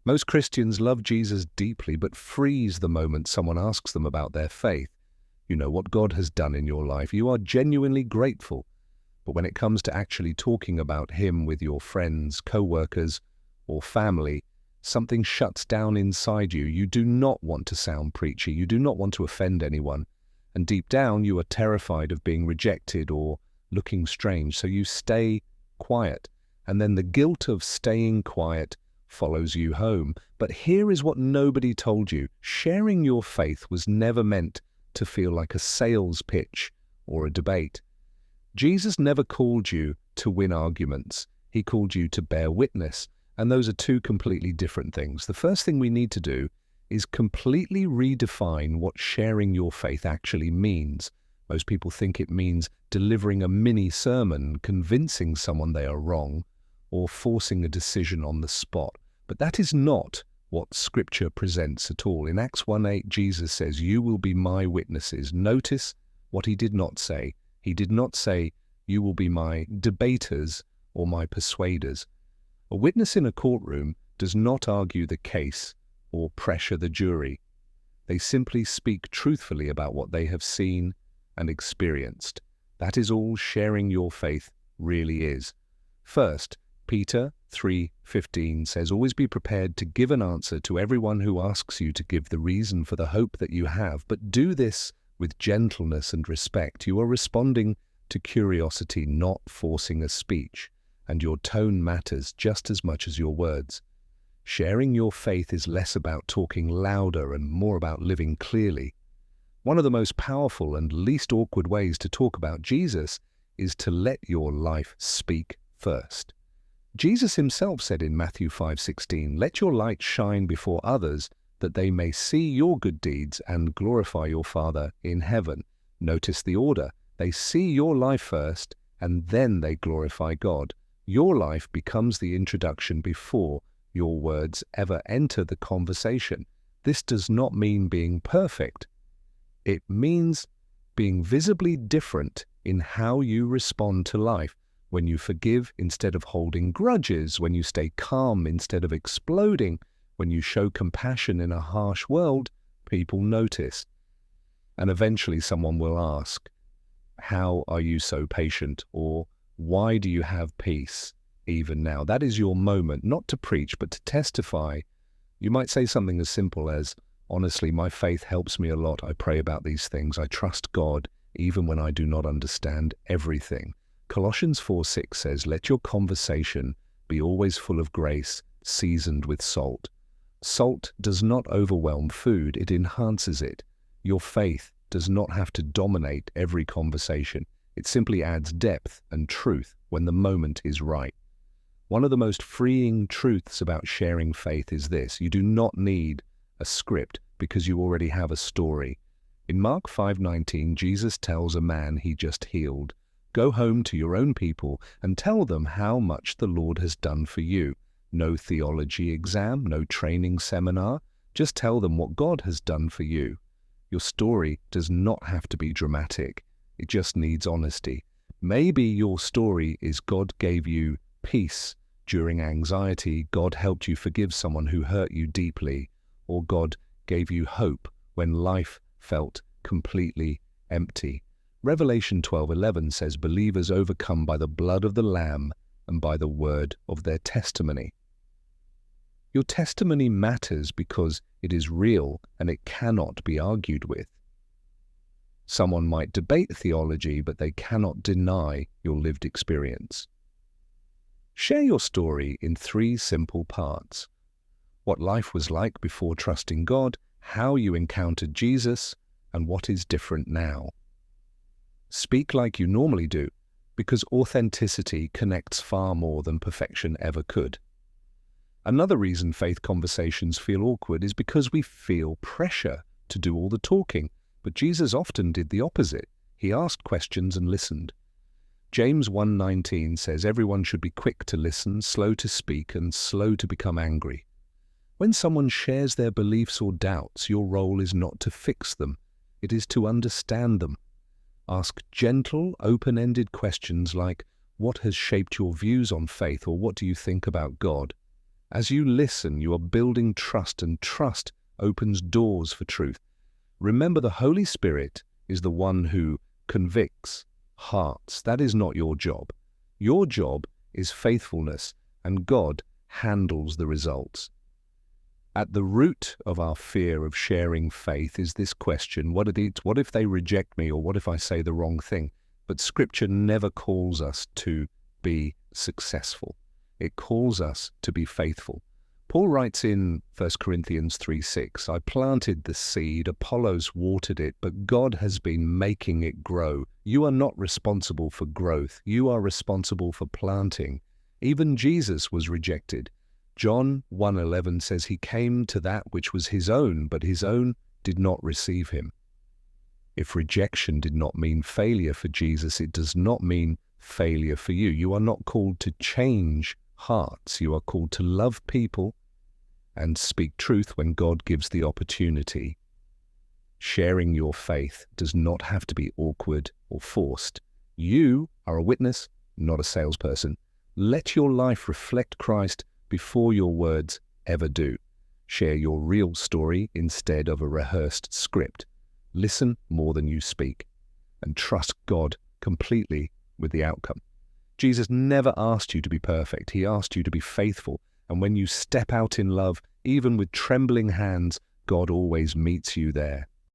Most Christians love Jesus deeply but freeze the moment someone asks them about their faith. You know what God has done in your life. You are genuinely grateful. But when it comes to actually talking about Him with your friends, co-workers, or family, something shuts down inside you. You do not want to sound preachy. You do not want to offend anyone. And deep down, you are terrified of being rejected or looking strange. So you stay quiet. And then the guilt of staying quiet follows you home. But here is what nobody told you. Sharing your faith was never meant to feel like a sales pitch or a debate. Jesus never called you to win arguments. He called you to bear witness. And those are two completely different things. The first thing we need to do is completely redefine what sharing your faith actually means. Most people think it means delivering a mini sermon, convincing someone they are wrong, or forcing a decision on the spot. But that is not what Scripture presents at all. In Acts 1:8, Jesus says, "You will be my witnesses." Notice what He did not say. He did not say, "You will be my debaters or my persuaders." A witness in a courtroom does not argue the case or pressure the jury. They simply speak truthfully about what they have seen and experienced. That is all sharing your faith really is. First, Peter 3:15 says, "Always be prepared to give an answer to everyone who asks you to give the reason for the hope that you have, but do this with gentleness and respect." You are responding to curiosity, not forcing a speech. And your tone matters just as much as your words. Sharing your faith is less about talking louder and more about living clearly. One of the most powerful and least awkward ways to talk about Jesus is to let your life speak first. Jesus Himself said in Matthew 5:16, "Let your light shine before others, that they may see your good deeds and glorify your Father in heaven." Notice the order. They see your life first, and then they glorify God. Your life becomes the introduction before your words ever enter the conversation. This does not mean being perfect. It means being visibly different in how you respond to life. When you forgive instead of holding grudges, when you stay calm instead of exploding, when you show compassion in a harsh world, people notice. And eventually someone will ask, "How are you so patient?" or "Why do you have peace even now?" That is your moment, not to preach, but to testify. You might say something as simple as, "Honestly, my faith helps me a lot. I pray about these things. I trust God, even when I do not understand everything." Colossians 4:6 says, "Let your conversation be always full of grace, seasoned with salt." Salt does not overwhelm food, it enhances it. Your faith does not have to dominate every conversation. It simply adds depth and truth when the moment is right. One of the most freeing truths about sharing faith is this: you do not need a script because you already have a story. In Mark 5:19, Jesus tells a man He just healed, "Go home to your own people and tell them how much the Lord has done for you." No theology exam, no training seminar. Just tell them what God has done for you. Your story does not have to be dramatic. It just needs honesty. Maybe your story is God gave you peace during anxiety, God helped you forgive someone who hurt you deeply, or God gave you hope when life felt completely empty. Revelation 12:11 says, "Believers overcome by the blood of the Lamb and by the word of their testimony." Your testimony matters because it is real and it cannot be argued with. Someone might debate theology, but they cannot deny your lived experience. Share your story in 3 simple parts: what life was like before trusting God, how you encountered Jesus, and what is different now. Speak like you normally do, because authenticity connects far more than perfection ever could. Another reason faith conversations feel awkward is because we feel pressure to do all the talking. But Jesus often did the opposite. He asked questions and listened. James 1:19 says everyone should be quick to listen, slow to speak, and slow to become angry. When someone shares their beliefs or doubts, your role is not to fix them. It is to understand them. Ask gentle, open-ended questions like, "What has shaped your views on faith?" or "What do you think about God?" As you listen, you are building trust, and trust opens doors for truth. Remember, the Holy Spirit is the one who convicts hearts. That is not your job. Your job is faithfulness, and God handles the results. At the root of our fear of sharing faith is this question: what if they reject me, or what if I say the wrong thing? But Scripture never calls us to be successful. It calls us to be faithful. Paul writes in 1 Corinthians 3:6, I planted the seed, Apollos watered it, but God has been making it grow. You are not responsible for growth. You are responsible for planting. Even Jesus was rejected. John 1:11 says he came to that which was his own, but his own did not receive him. If rejection did not mean failure for Jesus, it does not mean failure for you. You are not called to change hearts. You are called to love people and speak truth when God gives the opportunity. Sharing your faith does not have to be awkward or forced. You are a witness, not a salesperson. Let your life reflect Christ before your words ever do. Share your real story instead of a rehearsed script. Listen more than you speak, and trust God completely with the outcome. Jesus never asked you to be perfect. He asked you to be faithful. And when you step out in love, even with trembling hands, God always meets you there.